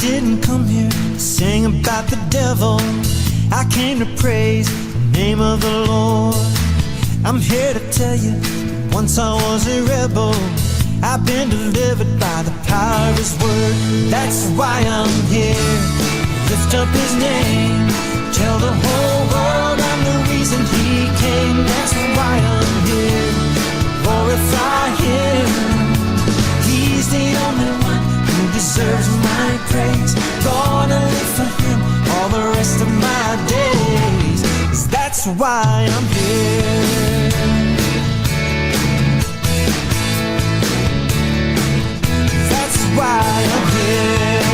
didn't come here to sing about the devil. I came to praise the name of the Lord. I'm here to tell you, once I was a rebel. I've been delivered by the power of His word. That's why I'm here. Lift up His name. Tell the whole world I'm the reason He came. That's why I'm here. Glorify Him. He's the only one who deserves my praise. Gonna live for Him all the rest of my days. 'Cause that's why I'm here. That's why I'm here.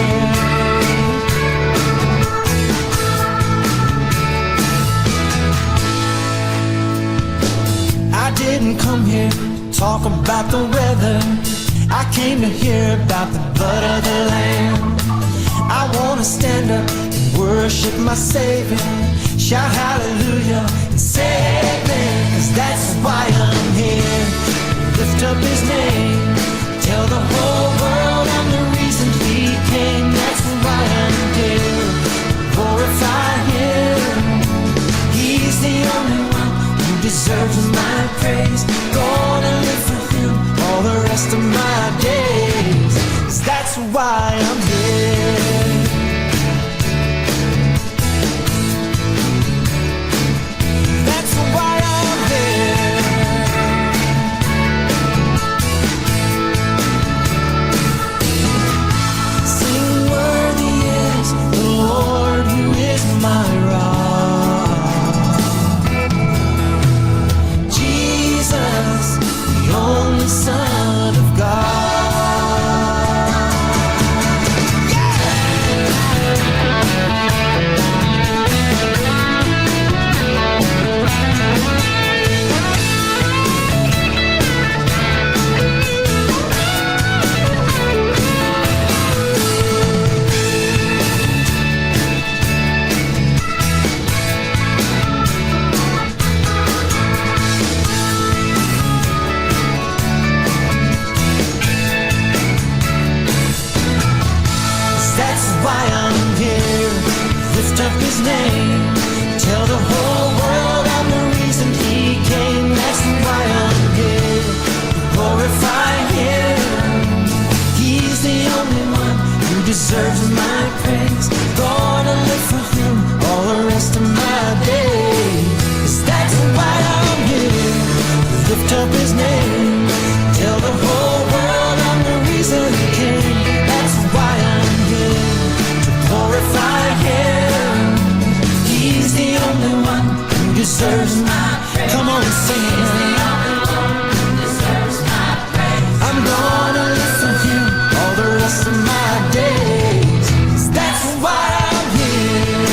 I didn't come here to talk about the weather. I came to hear about the blood of the Lamb. I want to stand up and worship my Savior. Shout hallelujah and say amen. 'Cause that's why I'm here. Lift up His name. Tell the whole world I'm the reason He came. That's why I'm here. Glorify Him. He's the only one who deserves my praise. Gonna live for Him all the rest of my days. 'Cause that's why I'm here. That's why I'm here. Sing worthy is the Lord who is my rock. Jesus, the only Son of God. His name. Tell the whole world I'm the reason He came. That's why I'm here. Glorify Him. He's the only one who deserves my praise. Gonna live for Him all the rest of my days. 'Cause that's why I'm here. Lift up His name. Tell the whole world I'm the reason He came. That's why I'm here. To glorify Him. He's the only one who deserves my praise. Come on and sing it. He's the only one who deserves my praise. I'm gonna live for Him all the rest of my days. 'Cause that's why I'm here.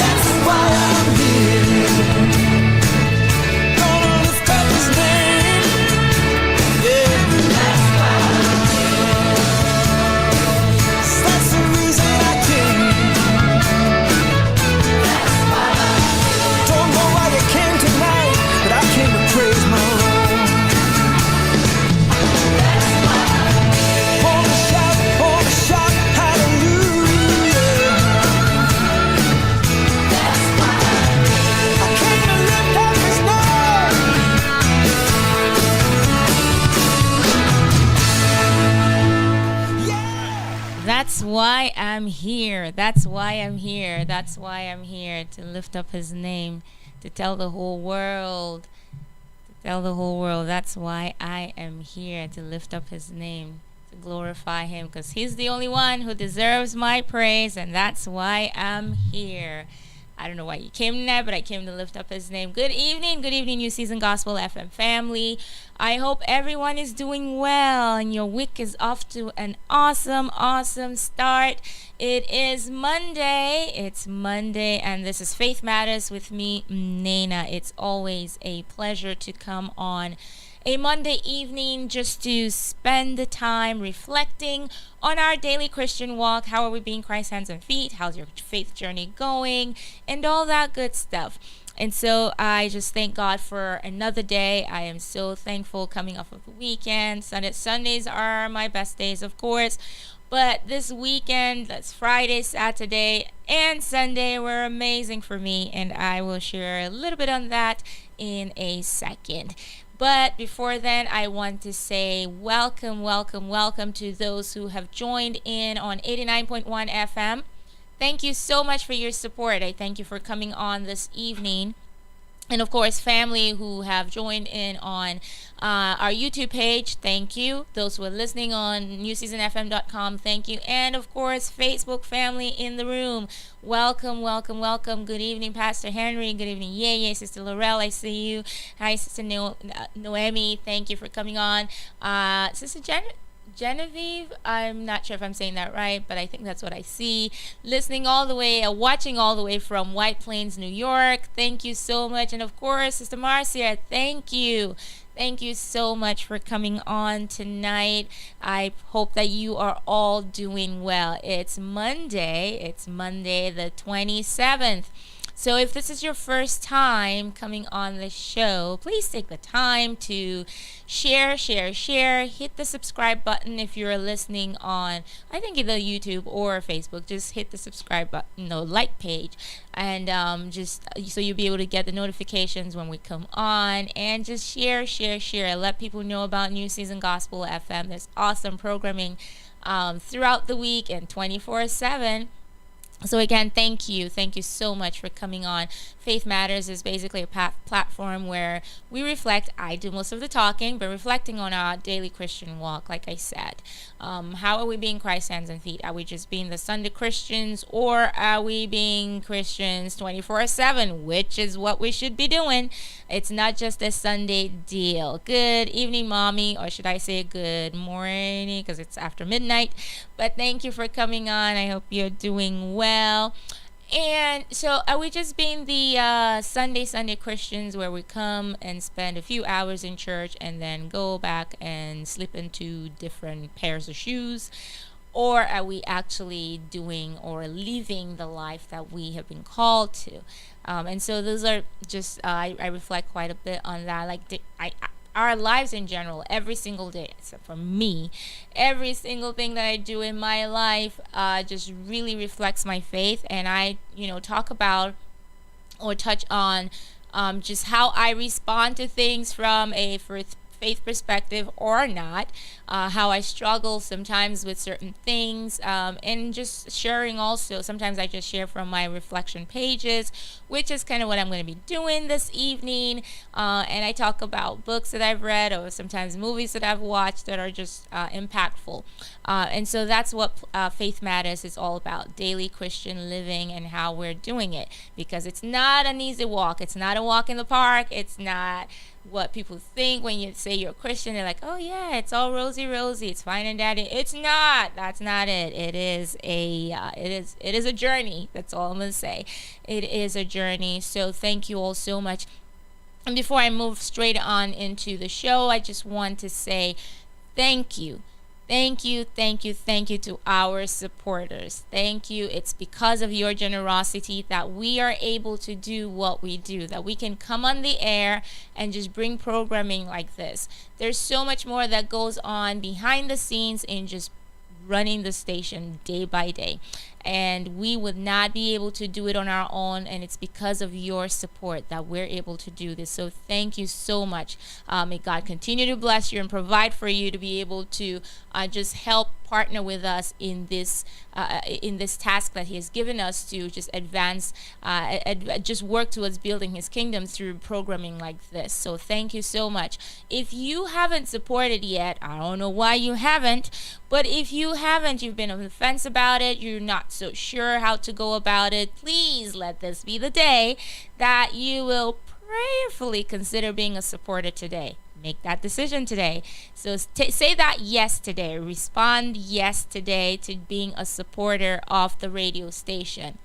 That's why I'm here. Gonna lift up His name. Yeah. That's why I'm here. That's the reason I came. That's why I'm here. Don't know why you came tonight, but I came to praise my Lord. That's why I'm here. Wanna shout, hallelujah. That's why I'm here. I came to lift up His name. Yeah. That's why I'm here. That's why I'm here. That's why I'm here to lift up His name, to tell the whole world, tell the whole world. That's why I am here, to lift up His name, to glorify Him, because He's the only one who deserves my praise, and that's why I'm here. I don't know why you came tonight, but I came to lift up His name. Good evening, New Season Gospel FM family. I hope everyone is doing well and your week is off to an awesome start. It is Monday. It's Monday, and this is Faith Matters with me, Mnena. It's always a pleasure to come on a Monday evening just to spend the time reflecting on our daily Christian walk. How are we being Christ's hands and feet? How's your faith journey going? And all that good stuff. And so I just thank God for another day. I am so thankful coming off of the weekend. Sundays are my best days, of course. But this weekend, that's Friday, Saturday, and Sunday, were amazing for me. And I will share a little bit on that in a second. But before then, I want to say welcome, welcome, welcome to those who have joined in on 89.1 FM. Thank you so much for your support. I thank you for coming on this evening. And of course, family who have joined in on our YouTube page, thank you. Those who are listening on newseasonfm.com, thank you. And of course, Facebook family in the room, welcome, welcome, welcome. Good evening, Pastor Henry. Good evening, Yeye, Sister Laurel. I see you. Hi, Sister Noemi. Thank you for coming on. Sister Genevieve, I'm not sure if I'm saying that right, but I think that's what I see. Listening all the way, watching all the way from White Plains, New York. Thank you so much. And of course, Sister Marcia, thank you. Thank you so much for coming on tonight. I hope that you are all doing well. It's Monday the 27th. So if this is your first time coming on the show, please take the time to share. Hit the subscribe button if you're listening on, I think, either YouTube or Facebook. Just hit the subscribe button, like page, and just so you'll be able to get the notifications when we come on. And just share. Let people know about New Season Gospel FM. There's awesome programming throughout the week and 24/7. So again, thank you so much for coming on. Faith Matters is basically a platform where we reflect. I do most of the talking, but reflecting on our daily Christian walk. Like I said, how are we being Christ's hands and feet? Are we just being the Sunday Christians, or are we being Christians 24/7, which is what we should be doing? It's not just a Sunday deal. Good evening, Mommy, or should I say good morning, because it's after midnight. But thank you for coming on. I hope you're doing well. And so are we just being the Sunday Christians, where we come and spend a few hours in church and then go back and slip into different pairs of shoes? Or are we actually doing or living the life that we have been called to? And so those are just, I reflect quite a bit on that. Like our lives in general, every single day, except for me, every single thing that I do in my life just really reflects my faith. And I, talk about or touch on just how I respond to things from a faith perspective or not, how I struggle sometimes with certain things, and just sharing also. Sometimes I just share from my reflection pages, which is kind of what I'm going to be doing this evening. And I talk about books that I've read, or sometimes movies that I've watched that are just impactful. And so that's what Faith Matters is all about, daily Christian living and how we're doing it. Because it's not an easy walk. It's not a walk in the park. It's not what people think when you say you're a Christian. They're like, oh yeah, it's all rosy, it's fine and dandy. It's not. That's not it. It is a journey. That's all I'm gonna say. It is a journey. So thank you all so much. And before I move straight on into the show, I just want to say thank you. Thank you to our supporters. Thank you. It's because of your generosity that we are able to do what we do, that we can come on the air and just bring programming like this. There's so much more that goes on behind the scenes in just running the station day by day. And we would not be able to do it on our own, and it's because of your support that we're able to do this. So thank you so much. May God continue to bless you and provide for you to be able to just help partner with us in this task that He has given us to just advance, just work towards building His kingdom through programming like this. So thank you so much. If you haven't supported yet, I don't know why you haven't, but if you haven't, you've been on the fence about it, you're not so sure how to go about it, please let this be the day that you will prayerfully consider being a supporter today. Make that decision today. So say that yes today. Respond yes today to being a supporter of the radio station.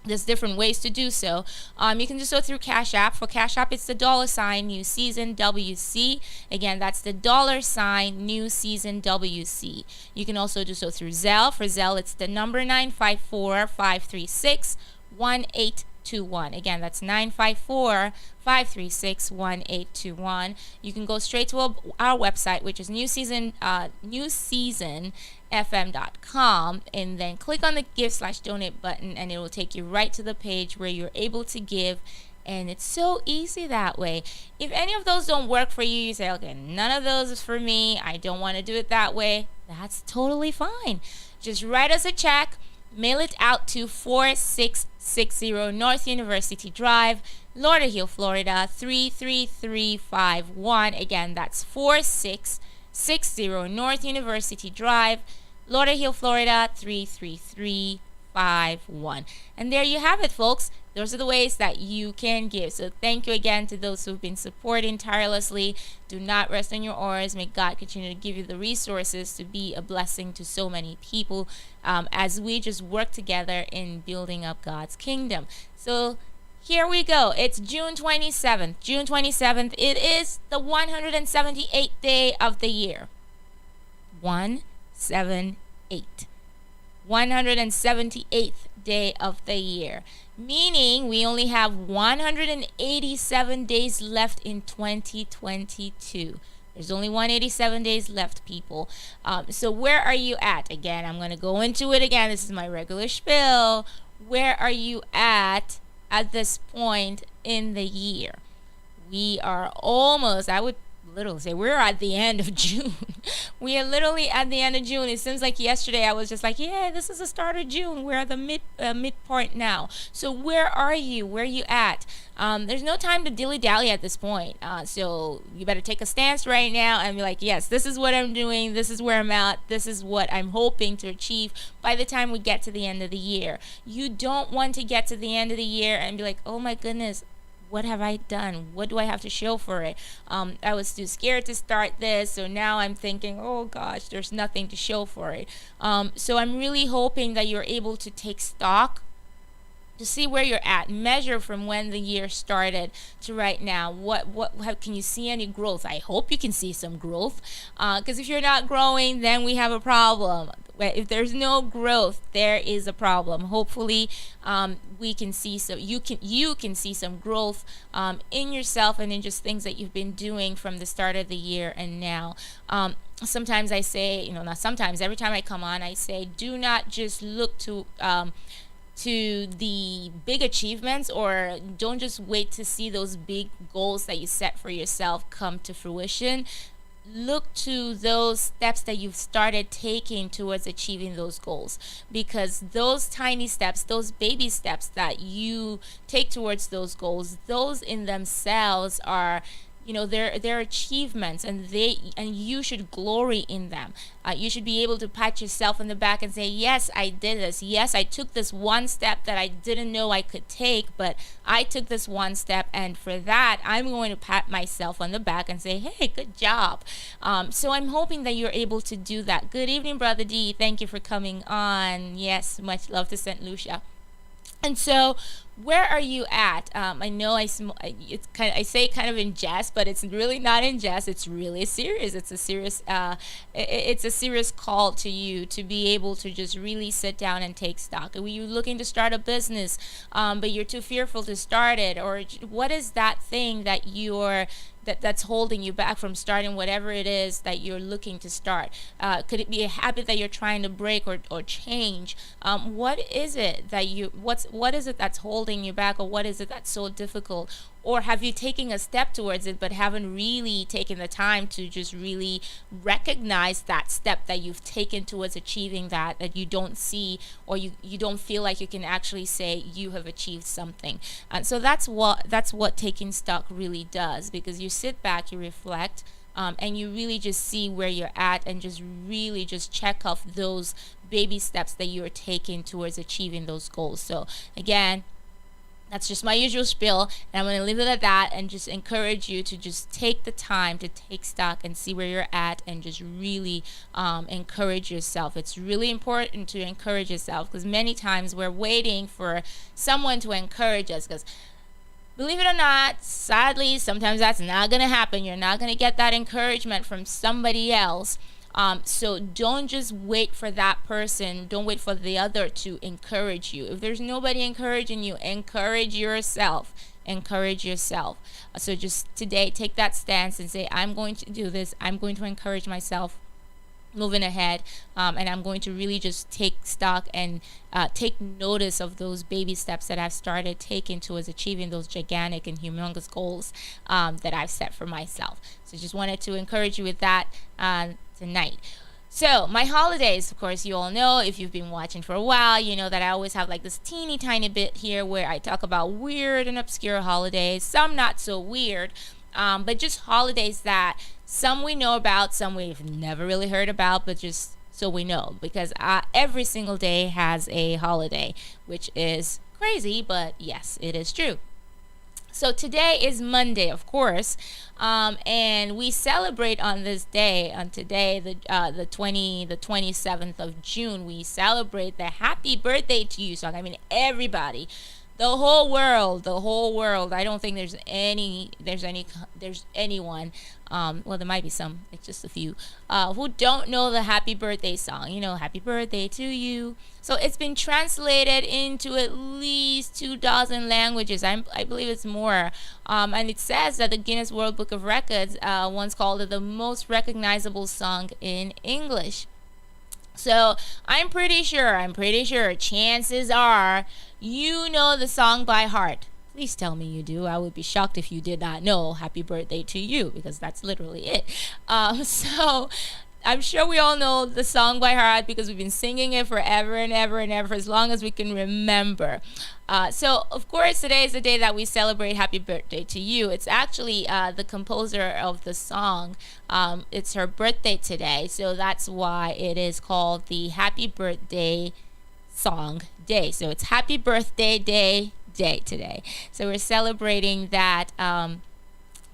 There's different ways to do so. You can do so through Cash App. For Cash App, it's the $ New Season WC. Again, that's the $ New Season WC. You can also do so through Zelle. For Zelle, it's the number 954-536-1822. 1821. Again, that's 954-536-1821. You can go straight to our website, which is newseasonfm.com, and then click on the give/donate button, and it will take you right to the page where you're able to give. And it's so easy that way. If any of those don't work for you, you say, okay, none of those is for me, I don't want to do it that way, that's totally fine. Just write us a check, mail it out to 4660 North University Drive, Lauderhill, Florida 33351. Again, that's 4660 North University Drive, Lauderhill, Florida 33351. And there you have it, folks. Those are the ways that you can give. So thank you again to those who've been supporting tirelessly. Do not rest on your oars. May God continue to give you the resources to be a blessing to so many people as we just work together in building up God's kingdom. So here we go. It's June 27th. June 27th. It is the 178th day of the year. 178. 178th day of the year, meaning we only have 187 days left in 2022. There's only 187 days left, people. So where are you at? Again, I'm going to go into it again. This is my regular spiel. Where are you at this point in the year? We are almost, I would literally say, we're at the end of June. We are literally at the end of June. It seems like yesterday I was just like, yeah, this is the start of June. We're at the midpoint now. So where are you? Where are you at? There's no time to dilly-dally at this point. So you better take a stance right now and be like, yes, this is what I'm doing. This is where I'm at. This is what I'm hoping to achieve by the time we get to the end of the year. You don't want to get to the end of the year and be like, oh my goodness, what have I done? What do I have to show for it? I was too scared to start this, so now I'm thinking, oh gosh, there's nothing to show for it. So I'm really hoping that you're able to take stock to see where you're at, measure from when the year started to right now. Can you see any growth? I hope you can see some growth, because if you're not growing, then we have a problem. If there's no growth, there is a problem. Hopefully, we can see, so you can see some growth in yourself and in just things that you've been doing from the start of the year and now. Sometimes I say, not sometimes, every time I come on, I say, do not just look to the big achievements, or don't just wait to see those big goals that you set for yourself come to fruition. Look to those steps that you've started taking towards achieving those goals, because those tiny steps, those baby steps that you take towards those goals, those in themselves are, they're achievements, and you should glory in them. You should be able to pat yourself on the back and say, yes, I did this. Yes, I took this one step that I didn't know I could take, but I took this one step, and for that, I'm going to pat myself on the back and say, hey, good job. So I'm hoping that you're able to do that. Good evening, Brother D. Thank you for coming on. Yes, much love to St. Lucia. And so, where are you at? I know I say it kind of in jest, but it's really not in jest. It's really serious. It's a serious call to you to be able to just really sit down and take stock. Are you looking to start a business, but you're too fearful to start it? Or what is that thing that that's holding you back from starting whatever it is that you're looking to start? Could it be a habit that you're trying to break or change? What is it that what is it that's holding you back, or what is it that's so difficult? Or have you taken a step towards it but haven't really taken the time to just really recognize that step that you've taken towards achieving that you don't see, or you don't feel like you can actually say you have achieved something? And so that's what taking stock really does, because you sit back, you reflect, and you really just see where you're at, and just really just check off those baby steps that you're taking towards achieving those goals. So again, that's just my usual spiel, and I'm going to leave it at that, and just encourage you to just take the time to take stock and see where you're at, and just really encourage yourself. It's really important to encourage yourself, because many times we're waiting for someone to encourage us, because believe it or not, sadly, sometimes that's not going to happen. You're not going to get that encouragement from somebody else. So don't just wait for that person. Don't wait for the other to encourage you. If there's nobody encouraging you, encourage yourself. Encourage yourself. So just today, take that stance and say, I'm going to do this. I'm going to encourage myself moving ahead, and I'm going to really just take stock and take notice of those baby steps that I've started taking towards achieving those gigantic and humongous goals that I've set for myself. So just wanted to encourage you with that tonight. So my holidays, of course, you all know, if you've been watching for a while, you know that I always have like this teeny tiny bit here where I talk about weird and obscure holidays, some not so weird, but just holidays that some we know about, some we've never really heard about, but just so we know, because every single day has a holiday, which is crazy, but yes, it is true. So today is Monday, of course, and we celebrate on this day, on today, the 27th of June. We celebrate the Happy Birthday to You song. I mean, everybody, the whole world. I don't think there's anyone. Well, there might be some, it's just a few, who don't know the Happy Birthday song. You know, Happy Birthday to You. So it's been translated into at least 2,000 languages. I believe it's more. And it says that the Guinness World Book of Records once called it the most recognizable song in English. So I'm pretty sure, chances are you know the song by heart. Please tell me you do. I would be shocked if you did not know Happy Birthday to You, because that's literally it. So I'm sure we all know the song by heart because we've been singing it forever and ever and ever, as long as we can remember. So, of course, today is the day that we celebrate Happy Birthday to You. It's actually the composer of the song. It's her birthday today, so that's why it is called the Happy Birthday Song Day. So it's Happy Birthday Day today. So we're celebrating that.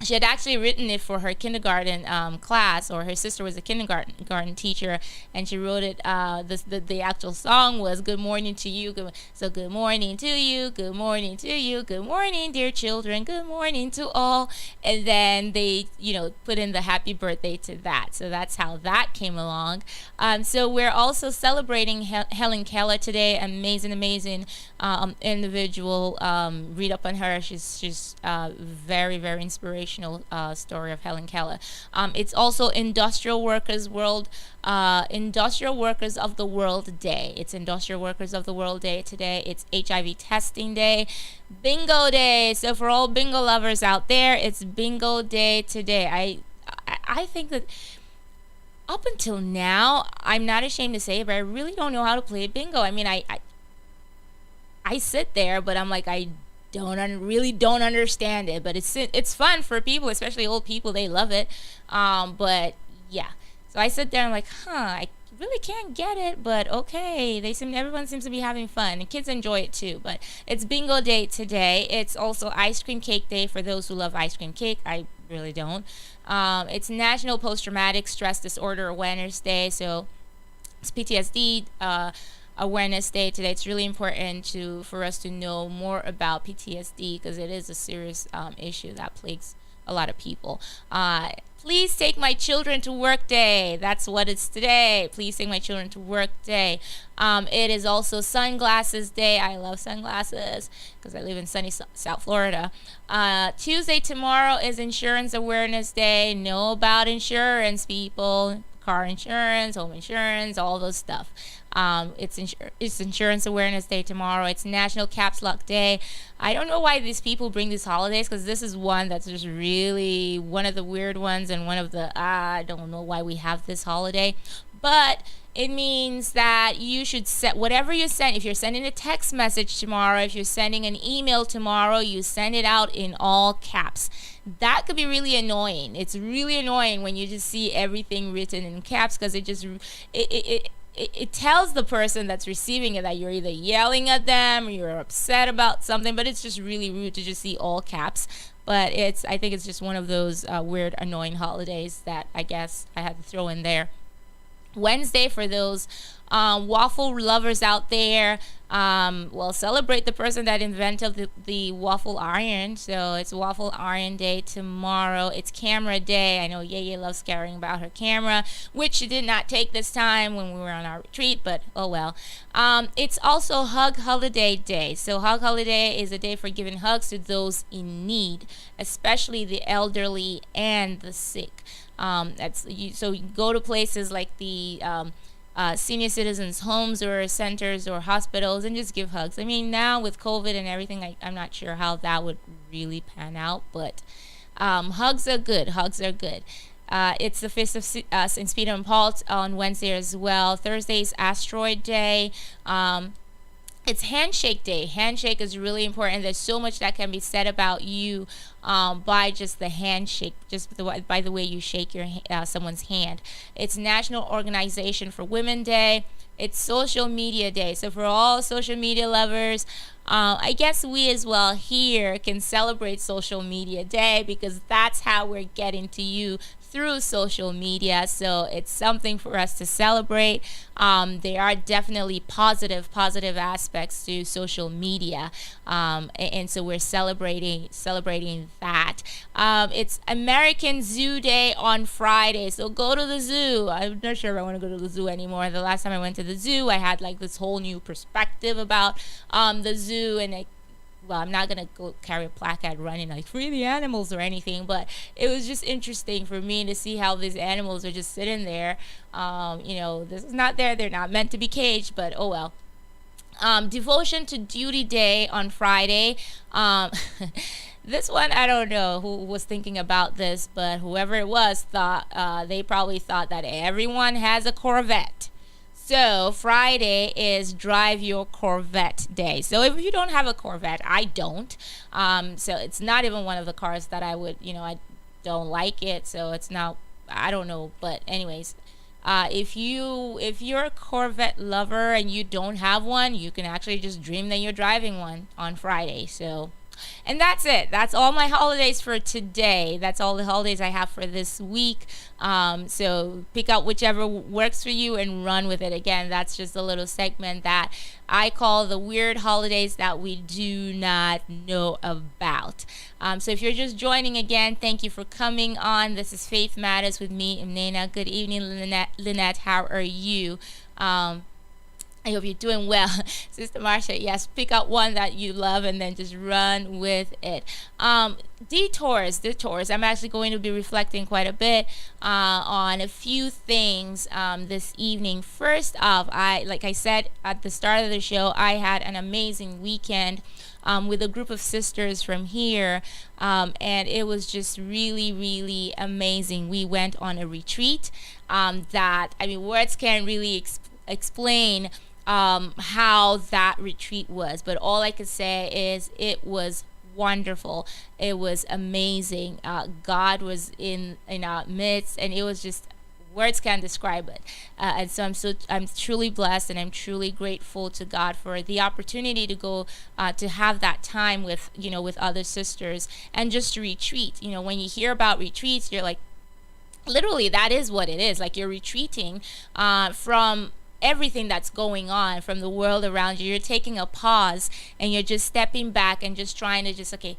She had actually written it for her kindergarten class, or her sister was a kindergarten teacher, and she wrote it. The actual song was "Good Morning to You." So good morning to you, good morning to you, good morning, dear children, good morning to all. And then they, put in the happy birthday to that. So that's how that came along. So we're also celebrating Helen Keller today. Amazing individual. Read up on her. She's very, very inspirational. Story of Helen Keller. It's also Industrial Workers of the World Day. It's Industrial Workers of the World Day today. It's HIV testing day, bingo day. So for all bingo lovers out there, it's bingo day today. I think that up until now, I'm not ashamed to say it, but I really don't know how to play bingo. I mean, I sit there, but I'm like, I really don't understand it, but it's fun for people, especially old people. They love it. But yeah, so I sit there and I'm like, I really can't get it, but okay. Everyone seems to be having fun, and kids enjoy it too. But it's bingo day today. It's also ice cream cake day for those who love ice cream cake. I really don't. It's National Post-Traumatic Stress Disorder Awareness Day. So it's PTSD Awareness Day today. It's really important for us to know more about PTSD, because it is a serious issue that plagues a lot of people. Please take my children to work day. That's what it's today. Please take my children to work day. It is also sunglasses day. I love sunglasses because I live in sunny South Florida. Tuesday, tomorrow, is Insurance Awareness Day. Know about insurance, people. Car insurance, home insurance, all those stuff. It's Insurance Awareness Day tomorrow. It's National Caps Lock Day. I don't know why these people bring these holidays, because this is one that's just really one of the weird ones, and one of the I don't know why we have this holiday. But it means that you should set whatever you send. If you're sending a text message tomorrow, if you're sending an email tomorrow, you send it out in all caps. That could be really annoying. It's really annoying when you just see everything written in caps, because it tells the person that's receiving it that you're either yelling at them or you're upset about something, but it's just really rude to just see all caps. But I think it's just one of those weird, annoying holidays that I guess I had to throw in there. Wednesday, for those Waffle lovers out there, well, celebrate the person that invented the waffle iron. So it's Waffle Iron Day tomorrow. It's Camera Day. I know Yeye loves caring about her camera, which she did not take this time when we were on our retreat, but oh well. It's also Hug Holiday Day. So Hug Holiday is a day for giving hugs to those in need, especially the elderly and the sick. So you go to places like the senior citizens homes or centers or hospitals and just give hugs. I mean, now with COVID and everything, I'm not sure how that would really pan out, but hugs are good. Hugs are good. It's the feast of St. Peter and Paul on Wednesday as well. Thursday is Asteroid Day. It's Handshake Day. Handshake is really important. There's so much that can be said about you by just the handshake, just by the way you shake your someone's hand. It's National Organization for Women Day. It's Social Media Day. So for all social media lovers, I guess we as well here can celebrate Social Media Day because that's how we're getting to you through social media. So it's something for us to celebrate. There are definitely positive aspects to social media, and so we're celebrating that. It's American Zoo Day on Friday, so go to the zoo. I'm not sure if I want to go to the zoo anymore. The last time I went to the zoo, I had like this whole new perspective about the zoo, and well, I'm not gonna go carry a placard running like free the animals or anything, but it was just interesting for me to see how these animals are just sitting there. This is not they're not meant to be caged, but oh well. Devotion to Duty Day on Friday. This one, I don't know who was thinking about this, but whoever it was thought they probably thought that everyone has a Corvette. So Friday is Drive Your Corvette Day. So if you don't have a Corvette, I don't. So it's not even one of the cars that I would, I don't like it. So it's not, I don't know. But anyways, if you're a Corvette lover and you don't have one, you can actually just dream that you're driving one on Friday. So, and that's it. That's all my holidays for today. That's all the holidays I have for this week. So pick out whichever works for you and run with it. Again, that's just a little segment that I call the weird holidays that we do not know about. So if you're just joining again, thank you for coming on. This is Faith Matters with me, Mnena. Good evening, Lynette. How are you? I hope you're doing well. Sister Marcia, yes, pick out one that you love and then just run with it. Detours. I'm actually going to be reflecting quite a bit on a few things this evening. First off, like I said at the start of the show, I had an amazing weekend with a group of sisters from here, and it was just really, really amazing. We went on a retreat words can't really explain how that retreat was, but all I could say is it was wonderful. It was amazing. God was in our midst, and it was just words can't describe it. And so I'm truly blessed, and I'm truly grateful to God for the opportunity to go to have that time with other sisters and just to retreat. When you hear about retreats, you're like, literally that is what it is. Like you're retreating from everything that's going on from the world around you. You're taking a pause and you're just stepping back and just trying to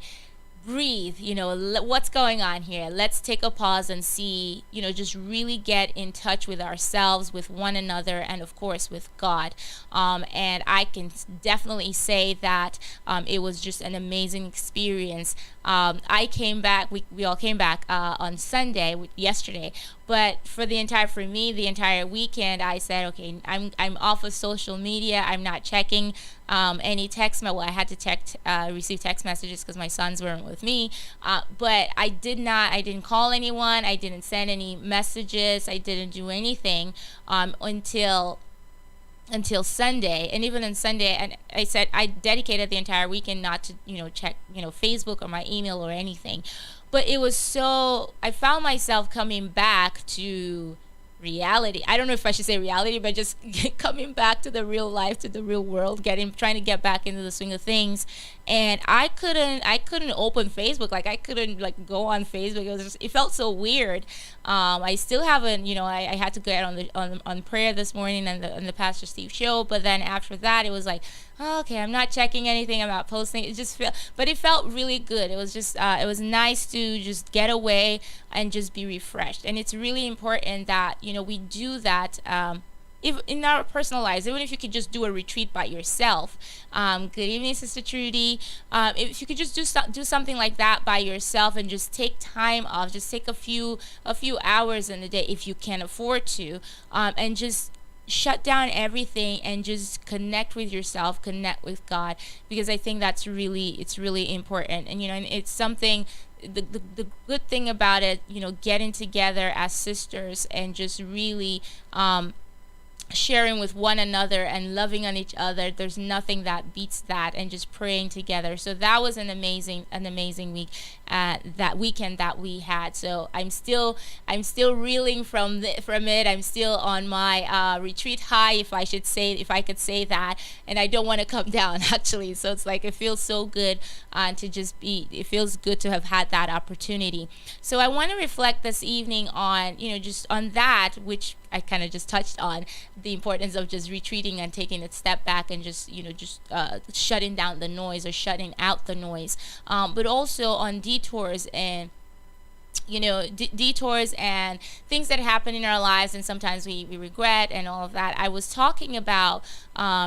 breathe, what's going on here. Let's take a pause and see, just really get in touch with ourselves, with one another, and of course with God. And I can definitely say that it was just an amazing experience. I came back, we all came back on Sunday, yesterday, but for the entire weekend, I said, okay, I'm off of social media. I'm not checking any text. I had to receive text messages because my sons weren't with me. But I didn't call anyone. I didn't send any messages. I didn't do anything until Sunday. And even on Sunday, and I said I dedicated the entire weekend not to check Facebook or my email or anything. But it was I found myself coming back to reality. I don't know if I should say reality, but just coming back to the real life, to the real world, trying to get back into the swing of things. And I couldn't open Facebook. Like, I couldn't like go on Facebook. It felt so weird. I still haven't, I had to get on prayer this morning and the Pastor Steve show. But then after that, it was like, oh, okay, I'm not checking anything, I'm not posting. But it felt really good. It was just, it was nice to just get away and just be refreshed. And it's really important that, we do that. If in our personal lives, even if you could just do a retreat by yourself. Good evening, Sister Trudy. If you could just do something like that by yourself and just take time off, just take a few hours in the day if you can afford to, and just shut down everything and just connect with yourself, connect with God, because I think it's really important. And and it's something, the good thing about it, getting together as sisters and just really sharing with one another and loving on each other, there's nothing that beats that, and just praying together. So that was an amazing week, that weekend that we had. So I'm still reeling from it. I'm still on my retreat high, if I could say that, and I don't want to come down actually. So it's like, it feels so good it feels good to have had that opportunity. So I want to reflect this evening on, just on that, which I kind of just touched on, the importance of just retreating and taking a step back and just shutting down the noise, or shutting out the noise, but also on detours and detours and things that happen in our lives, and sometimes we regret and all of that. I was talking about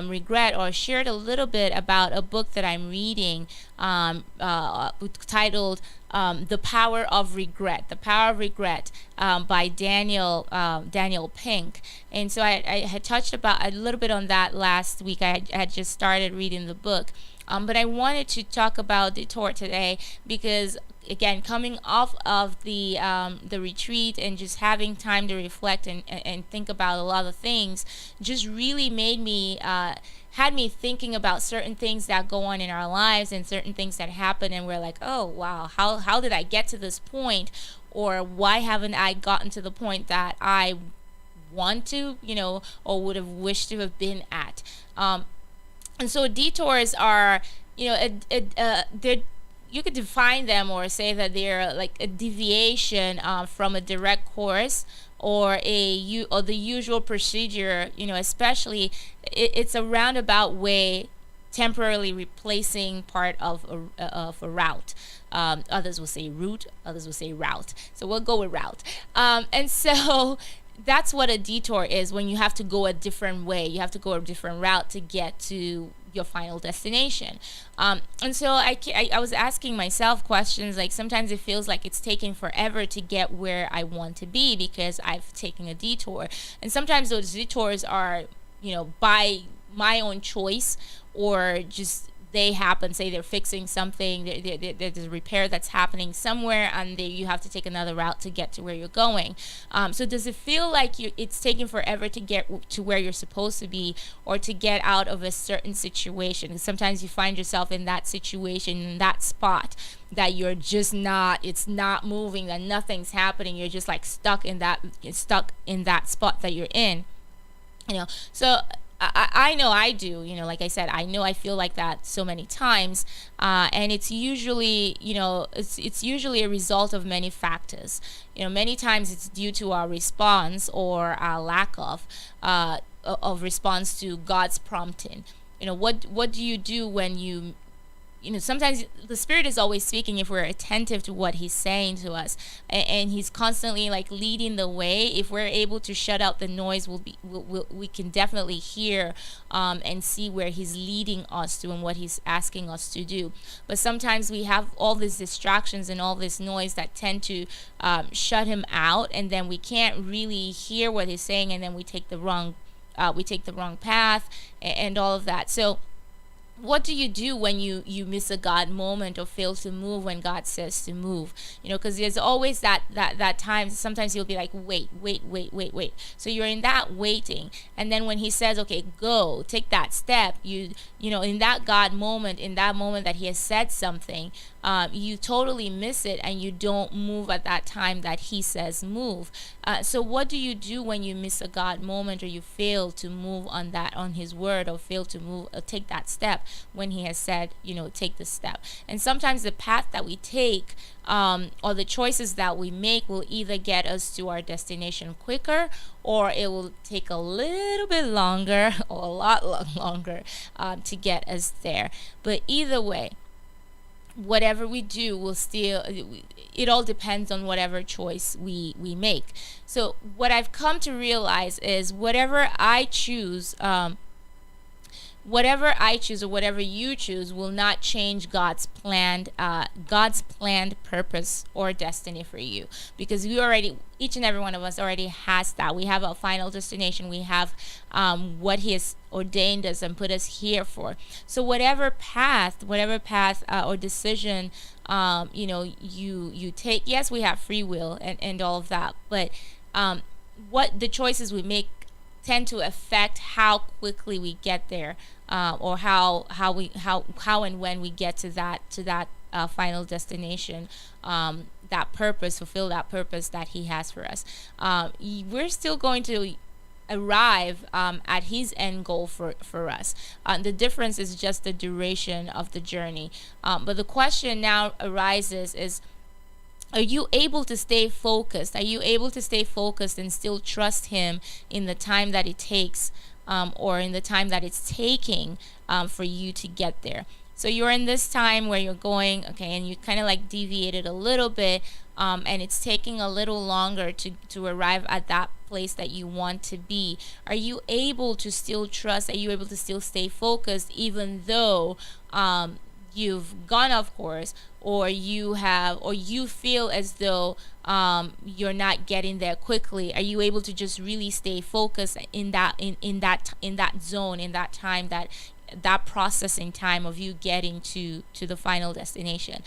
regret, or shared a little bit about a book that I'm reading, titled The Power of Regret. The Power of Regret, by Daniel Pink. And so I had touched about a little bit on that last week. I had just started reading the book. But I wanted to talk about detour today because, again, coming off of the retreat and just having time to reflect and think about a lot of things, just really made me had me thinking about certain things that go on in our lives and certain things that happen, and we're like, oh wow, how did I get to this point, or why haven't I gotten to the point that I want to, or would have wished to have been at. And so detours are, they're, you could define them or say that they're like a deviation from a direct course, or the usual procedure. Especially it's a roundabout way, temporarily replacing part of a route. Others will say route, others will say route. So we'll go with route. And so that's what a detour is, when you have to go a different way, you have to go a different route to get to your final destination. And so I was asking myself questions, like sometimes it feels like it's taking forever to get where I want to be because I've taken a detour. And sometimes those detours are, by my own choice, or just they happen. Say they're fixing something, there's a repair that's happening somewhere, and you have to take another route to get to where you're going. So does it feel like it's taking forever to get to where you're supposed to be, or to get out of a certain situation? Sometimes you find yourself in that situation, in that spot, that you're just it's not moving, that nothing's happening. You're just like stuck in that spot that you're in. So I know I do, like I said, I know I feel like that so many times, and it's usually, it's usually a result of many factors. Many times it's due to our response, or our lack of response to God's prompting. What do you do when sometimes the Spirit is always speaking if we're attentive to what He's saying to us, and He's constantly like leading the way. If we're able to shut out the noise, we can definitely hear and see where He's leading us to and what He's asking us to do. But sometimes we have all these distractions and all this noise that tend to shut Him out, and then we can't really hear what He's saying, and then we take the wrong path and all of that. So what do you do when you miss a God moment or fail to move when God says to move? Because there's always that time. Sometimes you'll be like, wait. So you're in that waiting, and then when He says, okay, go, take that step, in that God moment, in that moment that He has said something, you totally miss it, and you don't move at that time that He says move. So what do you do when you miss a God moment, or you fail to move on His word, or fail to move or take that step when He has said, take the step? And sometimes the path that we take, or the choices that we make, will either get us to our destination quicker, or it will take a little bit longer or a lot longer to get us there. But either way, whatever we do will still, it all depends on whatever choice we make. So what I've come to realize is whatever I choose, or whatever you choose, will not change God's planned purpose or destiny for you, because each and every one of us already has that. We have a final destination. We have what He has ordained us and put us here for. So whatever path or decision you take, yes, we have free will and all of that, but what the choices we make tend to affect how quickly we get there, or how and when we get to that final destination, fulfill that purpose that He has for us. We're still going to arrive at His end goal for us. The difference is just the duration of the journey. But the question now arises is, are you able to stay focused? Are you able to stay focused and still trust Him in the time that it takes, or in the time that it's taking for you to get there? So you're in this time where you're going, okay, and you kind of like deviated a little bit, and it's taking a little longer to arrive at that place that you want to be. Are you able to still trust? Are you able to still stay focused, even though you've gone off course, or you feel as though you're not getting there quickly? Are you able to just really stay focused in that zone, in that time, that processing time of you getting to the final destination?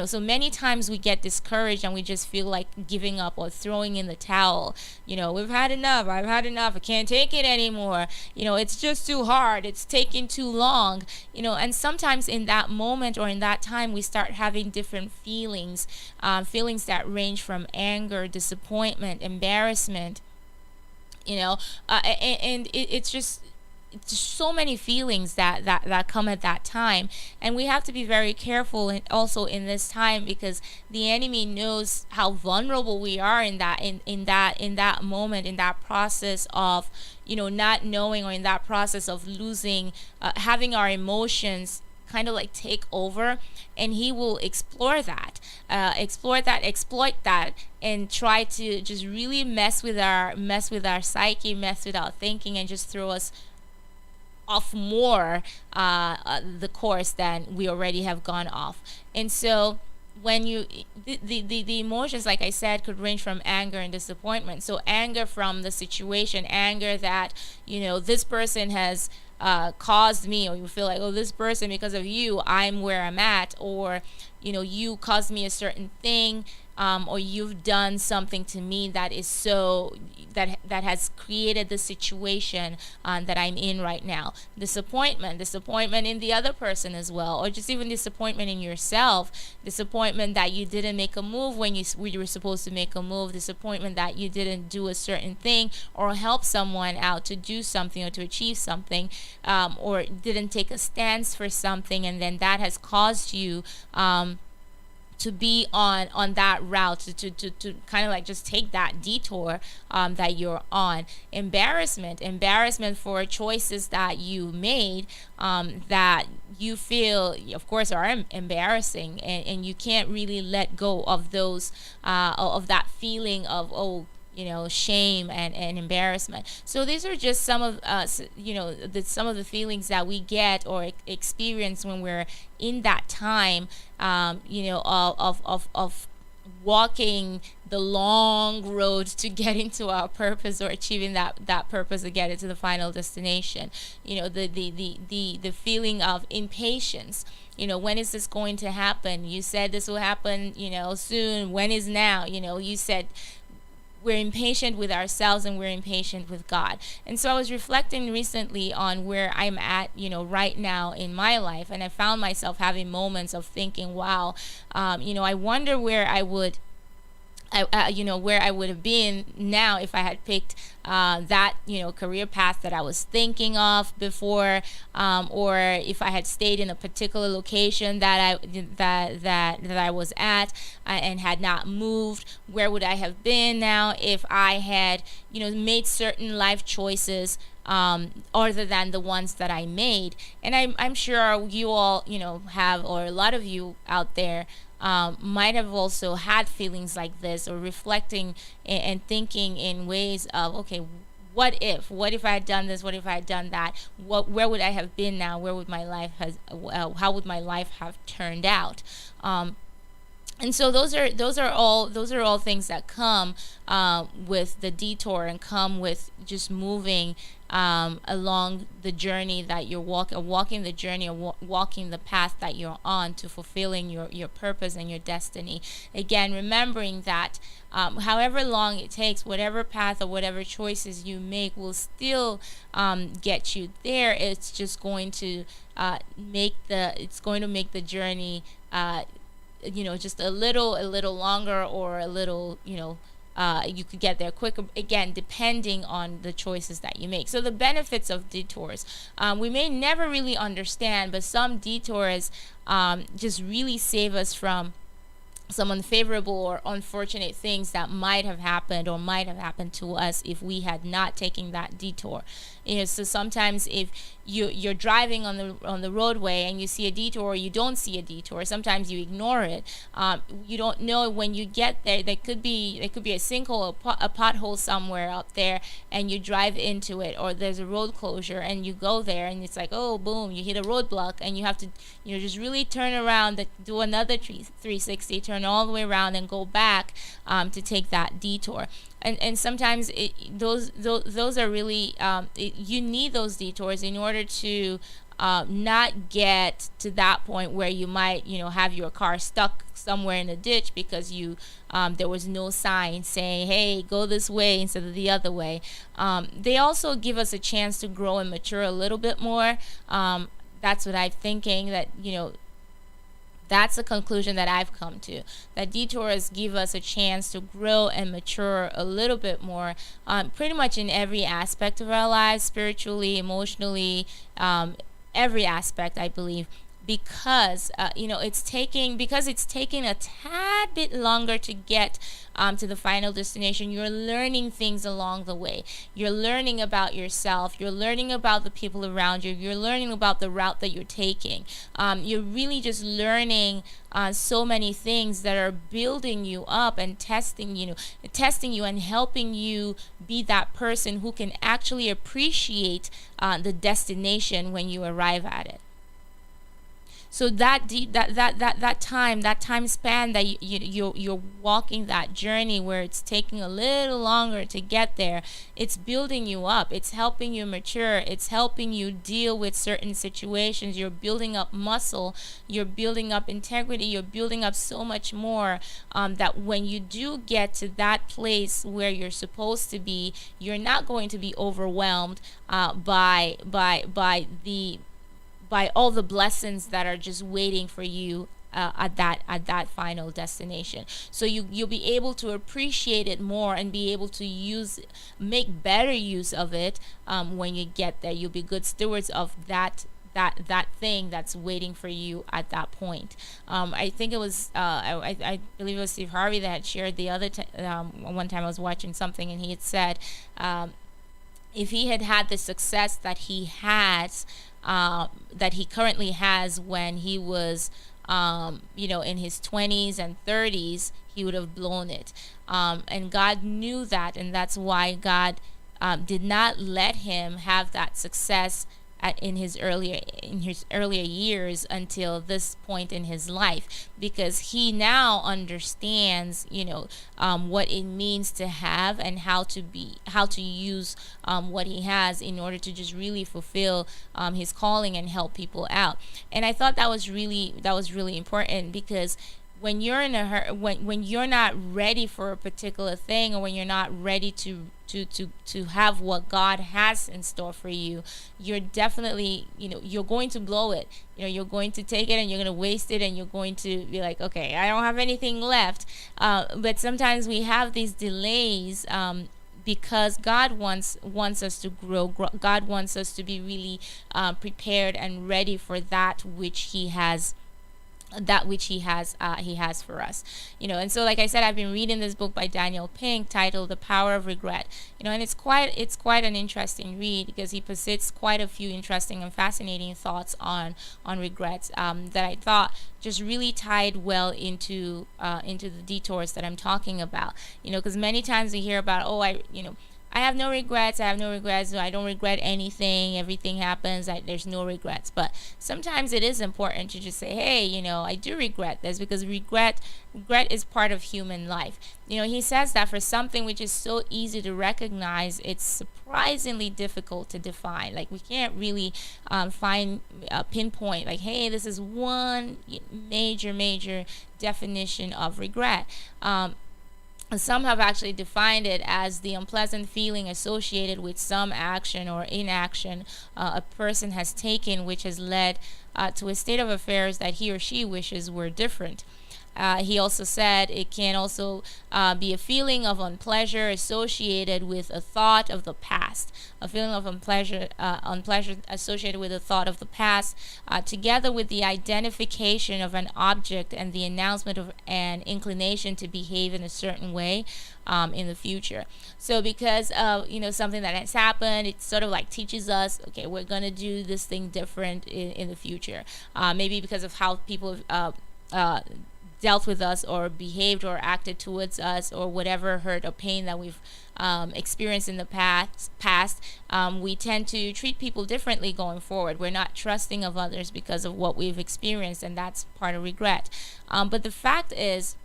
So many times we get discouraged and we just feel like giving up or throwing in the towel. I've had enough, I can't take it anymore, it's just too hard, it's taking too long. And sometimes in that moment or in that time we start having different feelings that range from anger, disappointment, embarrassment, and it's just so many feelings that come at that time. And we have to be very careful, and also in this time, because the enemy knows how vulnerable we are in that moment, in that process of not knowing, or in that process of losing, having our emotions kind of like take over. And he will exploit that, exploit that, and try to just really mess with our psyche, mess with our thinking, and just throw us off more the course than we already have gone off. And so when the emotions, like I said, could range from anger and disappointment. So anger from the situation, anger that this person has caused me, or you feel like, oh, this person, because of you, I'm where I'm at, or you caused me a certain thing, or you've done something to me that is that has created the situation that I'm in right now. Disappointment in the other person as well, or just even disappointment in yourself. Disappointment that you didn't make a move when you were supposed to make a move. Disappointment that you didn't do a certain thing, or help someone out to do something or to achieve something, or didn't take a stance for something, and then that has caused you to be on that route, to kind of like just take that detour that you're on. Embarrassment for choices that you made, that you feel, of course, are embarrassing, and you can't really let go of those, of that feeling of, shame and embarrassment. So these are just some of some of the feelings that we get or experience when we're in that time, of walking the long road to getting to our purpose or achieving that purpose to get it to the final destination. The feeling of impatience. When is this going to happen? You said this will happen, soon. When is now? You said we're impatient with ourselves and we're impatient with God. And so I was reflecting recently on where I'm at, right now in my life. And I found myself having moments of thinking, wow, I wonder where I would where I would have been now if I had picked that career path that I was thinking of before, or if I had stayed in a particular location that I was at, and had not moved. Where would I have been now if I had made certain life choices other than the ones that I made? And I'm sure you all have, or a lot of you out there might have also had feelings like this, or reflecting and thinking in ways of, okay, what if I had done this, what if I had done that, where would I have been now, where would my life how would my life have turned out? And so those are all things that come with the detour, and come with just moving along the journey that you're walking the journey, or walking the path that you're on to fulfilling your purpose and your destiny. Again, remembering that however long it takes, whatever path or whatever choices you make will still get you there. It's just going to make the journey just a little longer, or a little you could get there quicker, again depending on the choices that you make. So the benefits of detours, we may never really understand, but some detours just really save us from some unfavorable or unfortunate things that might have happened to us if we had not taken that detour. So sometimes if you're driving on the roadway and you see a detour, or you don't see a detour, sometimes you ignore it. You don't know when you get there. There could be a sinkhole, a pothole somewhere up there, and you drive into it, or there's a road closure and you go there, and it's like, oh boom, you hit a roadblock, and you have to just really turn around, do another 360, turn all the way around and go back to take that detour. And sometimes those are really you need those detours in order to not get to that point where you might have your car stuck somewhere in a ditch because there was no sign saying, hey, go this way instead of the other way. They also give us a chance to grow and mature a little bit more. That's what I'm thinking, that that's the conclusion that I've come to, that detours give us a chance to grow and mature a little bit more, pretty much in every aspect of our lives, spiritually, emotionally, every aspect, I believe, because it's taking a tad bit longer to get to the final destination. You're learning things along the way. You're learning about yourself. You're learning about the people around you. You're learning about the route that you're taking. You're really just learning so many things that are building you up and testing you and helping you be that person who can actually appreciate the destination when you arrive at it. So that time span that you're walking that journey, where it's taking a little longer to get there, it's building you up. It's helping you mature. It's helping you deal with certain situations. You're building up muscle. You're building up integrity. You're building up so much more, that when you do get to that place where you're supposed to be, you're not going to be overwhelmed by all the blessings that are just waiting for you at that final destination. So you'll be able to appreciate it more and be able to make better use of it when you get there. You'll be good stewards of that thing that's waiting for you at that point. I think it was I believe it was Steve Harvey that had shared the other one time I was watching something, and he had said if he had the success that he has, that he currently has, when he was in his 20s and 30s, he would have blown it, and God knew that, and that's why God did not let him have that success in his earlier years until this point in his life, because he now understands, what it means to have, and how to use what he has in order to just really fulfill his calling and help people out. And I thought that was really important, because when you're in a hurry, when you're not ready for a particular thing, or when you're not ready to have what God has in store for you, you're definitely, you're going to blow it. You're going to take it and you're going to waste it, and you're going to be like, okay, I don't have anything left. But sometimes we have these delays, because God wants us to grow. God wants us to be really prepared and ready for that which He has he has for us. And so, like I said, I've been reading this book by Daniel Pink titled The Power of Regret. And it's quite an interesting read, because he posits quite a few interesting and fascinating thoughts on regrets, that I thought just really tied well into the detours that I'm talking about. Because many times we hear about, I have no regrets. I don't regret anything. Everything happens. There's no regrets. But sometimes it is important to just say, hey, I do regret this, because regret is part of human life. He says that for something which is so easy to recognize, it's surprisingly difficult to define. Like, we can't really pinpoint, like, hey, this is one major definition of regret. Some have actually defined it as the unpleasant feeling associated with some action or inaction a person has taken, which has led to a state of affairs that he or she wishes were different. He also said it can also be a feeling of unpleasure associated with a thought of the past, a feeling of unpleasure associated with a thought of the past, together with the identification of an object and the announcement of an inclination to behave in a certain way in the future. So because of something that has happened, it sort of like teaches us, okay, we're gonna do this thing different in the future. Maybe because of how people dealt with us, or behaved or acted towards us, or whatever hurt or pain that we've experienced in the past, we tend to treat people differently going forward. We're not trusting of others because of what we've experienced, and that's part of regret. But the fact is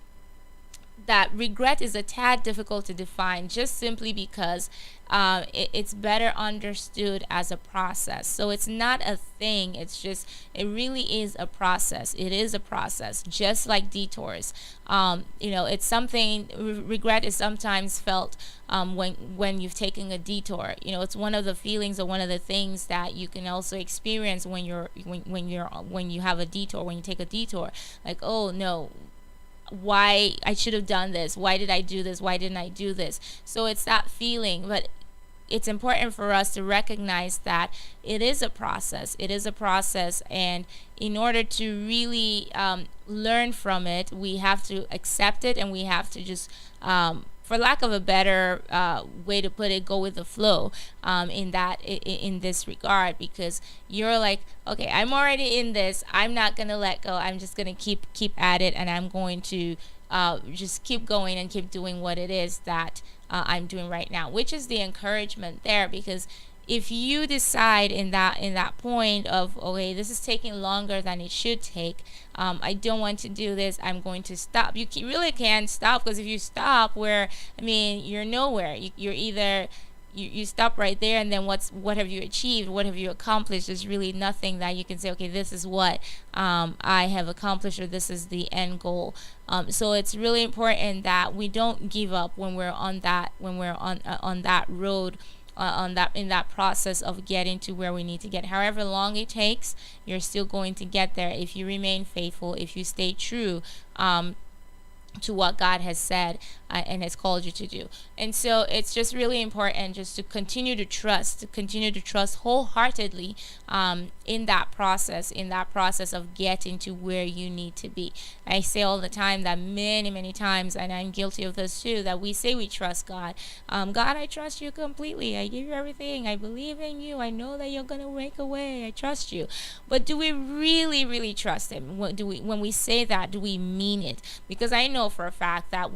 that regret is a tad difficult to define, just simply because it's better understood as a process. So it's not a thing, it really is a process. It is a process, just like detours. It's something. Regret is sometimes felt when you've taken a detour. It's one of the feelings, or one of the things that you can also experience when you have a detour, when you take a detour. Like, oh no, why I should have done this, why did I do this, why didn't I do this? So it's that feeling. But it's important for us to recognize that it is a process. And in order to really learn from it, we have to accept it, and we have to just for lack of a better way to put it, go with the flow in this regard, because you're like, okay, I'm already in this, I'm not gonna let go, I'm just gonna keep at it, and I'm going to just keep going and keep doing what it is that I'm doing right now, which is the encouragement there. Because if you decide in that point of, okay, this is taking longer than it should take, I don't want to do this, I'm going to stop. You really can't stop, because if you stop, you're nowhere. You're either you stop right there, and then what have you achieved? What have you accomplished? There's really nothing that you can say, okay, this is what I have accomplished, or this is the end goal. So it's really important that we don't give up when we're on that road, in that process of getting to where we need to get. However long it takes, you're still going to get there if you remain faithful, if you stay true to what God has said and has called you to do. And so it's just really important just to continue to trust wholeheartedly in that process of getting to where you need to be. I say all the time that many times, and I'm guilty of this too, that we say we trust God. God, I trust you completely. I give you everything. I believe in you. I know that you're gonna make a way. I trust you. But do we really trust him? When we say that, do we mean it? Because I know for a fact that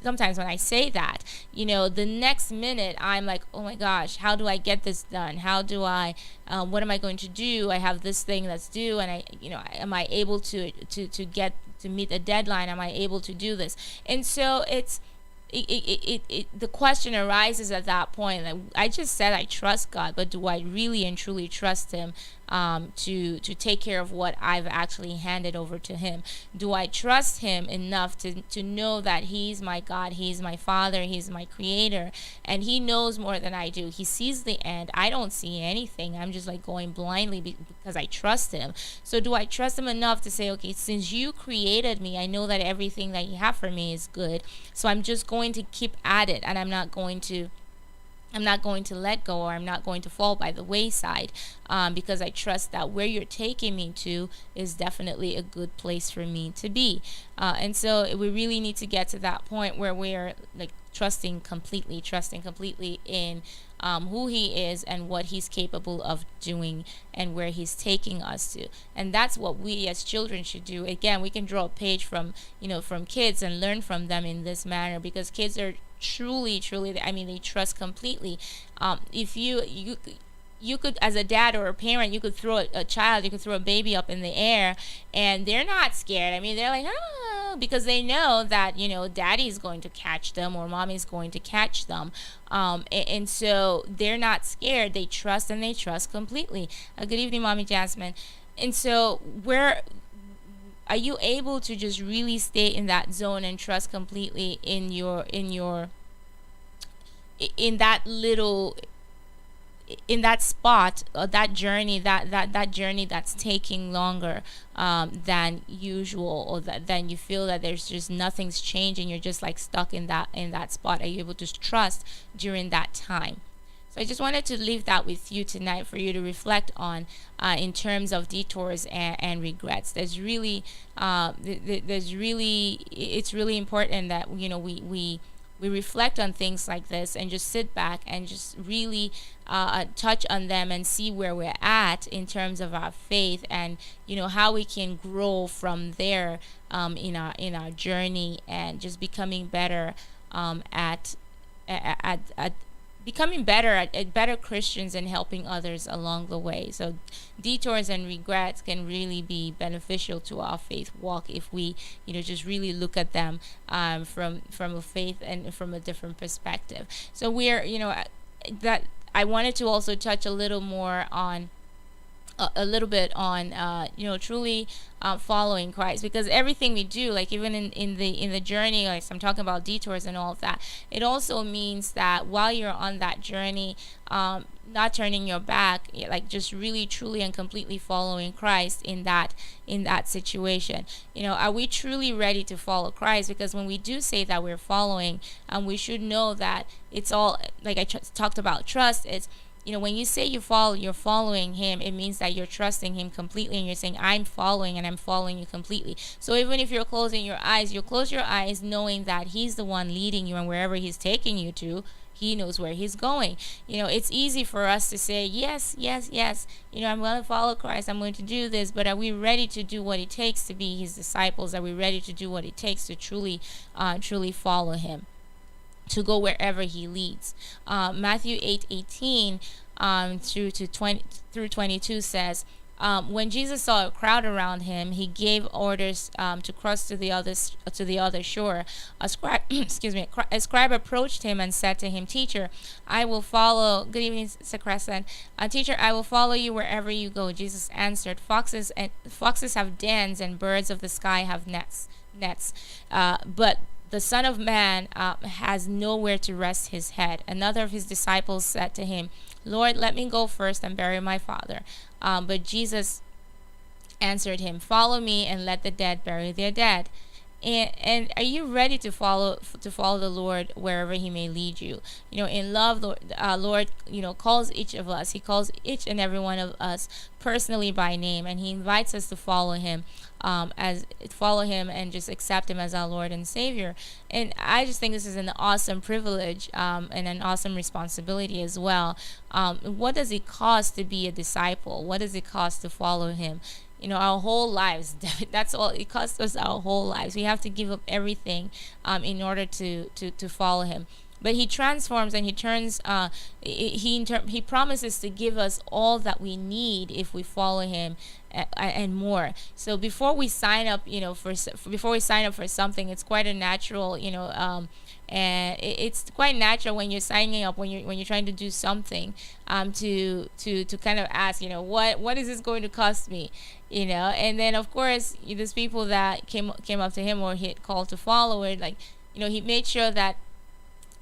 sometimes when I say that, the next minute I'm like, oh my gosh, how do I get this done? How do I what am I going to do? I have this thing that's due, and am I able to get to meet the deadline? Am I able to do this? And so the question arises at that point. Like, I just said I trust God, but do I really and truly trust him to take care of what I've actually handed over to him? Do I trust him enough to know that he's my God, he's my Father, he's my Creator, and he knows more than I do? He sees the end. I don't see anything. I'm just like going blindly because I trust him. So do I trust him enough to say, okay, since you created me, I know that everything that you have for me is good, so I'm just going to keep at it, and I'm not going to let go, or I'm not going to fall by the wayside, because I trust that where you're taking me to is definitely a good place for me to be. And so we really need to get to that point where we're like trusting completely in who he is and what he's capable of doing and where he's taking us to. And that's what we as children should do. Again, we can draw a page from kids and learn from them in this manner, because kids are truly, I mean, they trust completely. If you could, as a dad or a parent, you could throw a baby up in the air, and they're not scared. I mean, they're like, because they know that daddy's going to catch them or mommy's going to catch them, and so they're not scared. They trust, and they trust completely. Good evening, Mommy Jasmine. And so are you able to just really stay in that zone and trust completely in that spot, that journey, that journey that's taking longer than usual, or then you feel that there's just nothing's changing, you're just like stuck in that spot? Are you able to trust during that time? So I just wanted to leave that with you tonight for you to reflect on, in terms of detours and regrets. It's really important that we reflect on things like this and just sit back and just really touch on them and see where we're at in terms of our faith, and how we can grow from there in our journey, and just becoming better at becoming better Christians and helping others along the way. So detours and regrets can really be beneficial to our faith walk if we just really look at them from a faith and from a different perspective. So we're that I wanted to also touch a little more on truly following Christ, because everything we do, like even in the journey, like I'm talking about detours and all of that, it also means that while you're on that journey, not turning your back, like just really truly and completely following Christ in that situation. Are we truly ready to follow Christ? Because when we do say that we're following, we should know that it's all, like I talked about trust. It's when you say you're following him, it means that you're trusting him completely, and you're saying, I'm following, and I'm following you completely. So even if you're closing your eyes, you'll close your eyes knowing that he's the one leading you, and wherever he's taking you to, he knows where he's going. It's easy for us to say, yes, I'm going to follow Christ, I'm going to do this, but are we ready to do what it takes to be his disciples? Are we ready to do what it takes to truly follow him, to go wherever he leads? Matthew 8:18 through 22 says, when Jesus saw a crowd around him, he gave orders to cross to the other shore. A scribe approached him and said to him, "Teacher, I will follow." Good evening, Sakresan. "Teacher, I will follow you wherever you go." Jesus answered, "Foxes have dens, and birds of the sky have nets. But the Son of Man has nowhere to rest his head." Another of his disciples said to him, "Lord, let me go first and bury my father." But Jesus answered him, "Follow me and let the dead bury their dead." And are you ready to follow the Lord wherever He may lead you? In love, Lord, calls each of us. He calls each and every one of us personally by name, and He invites us to follow Him, and just accept Him as our Lord and Savior. And I just think this is an awesome privilege, and an awesome responsibility as well. What does it cost to be a disciple? What does it cost to follow Him? Our whole lives. That's all it costs us. Our whole lives. We have to give up everything, in order to follow Him. But He transforms and He turns. He promises to give us all that we need if we follow Him, and more. So before we sign up, before we sign up for something, it's quite a natural, and it's quite natural when you're signing up, when you're trying to do something, to kind of ask, what is this going to cost me, and then of course there's people that came up to Him, or He had called to follow it, like, He made sure that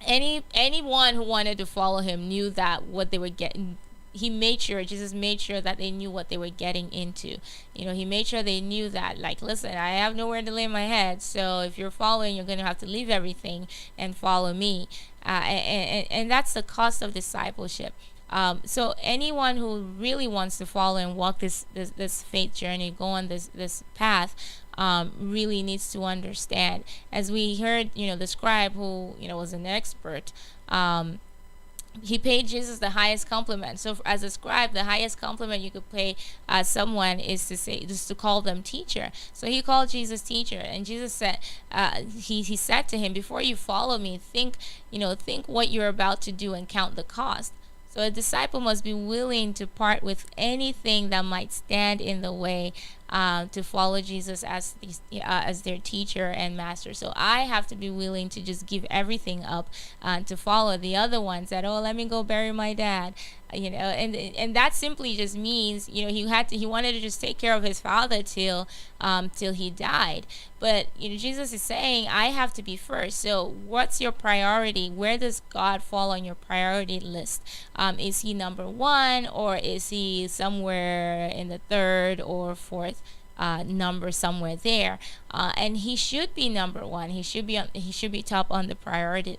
anyone who wanted to follow Him knew that what they were getting. Jesus made sure that they knew what they were getting into. He made sure they knew that, like, listen, I have nowhere to lay my head, so if you're following, you're going to have to leave everything and follow me. And that's the cost of discipleship. So anyone who really wants to follow and walk this faith journey, go on this path, really needs to understand. As we heard, the scribe who was an expert, he paid Jesus the highest compliment. So as a scribe, the highest compliment you could pay someone is to call them teacher. So he called Jesus teacher, and Jesus said, he said to him, before you follow me, think what you're about to do and count the cost. So a disciple must be willing to part with anything that might stand in the way, to follow Jesus as their teacher and master. So I have to be willing to just give everything up, to follow the other ones that, let me go bury my dad, and that simply just means, he wanted to just take care of his father till he died. But Jesus is saying, I have to be first. So what's your priority? Where does God fall on your priority list? Is He number one, or is He somewhere in the third or fourth number, somewhere there? And He should be number one. He should be top on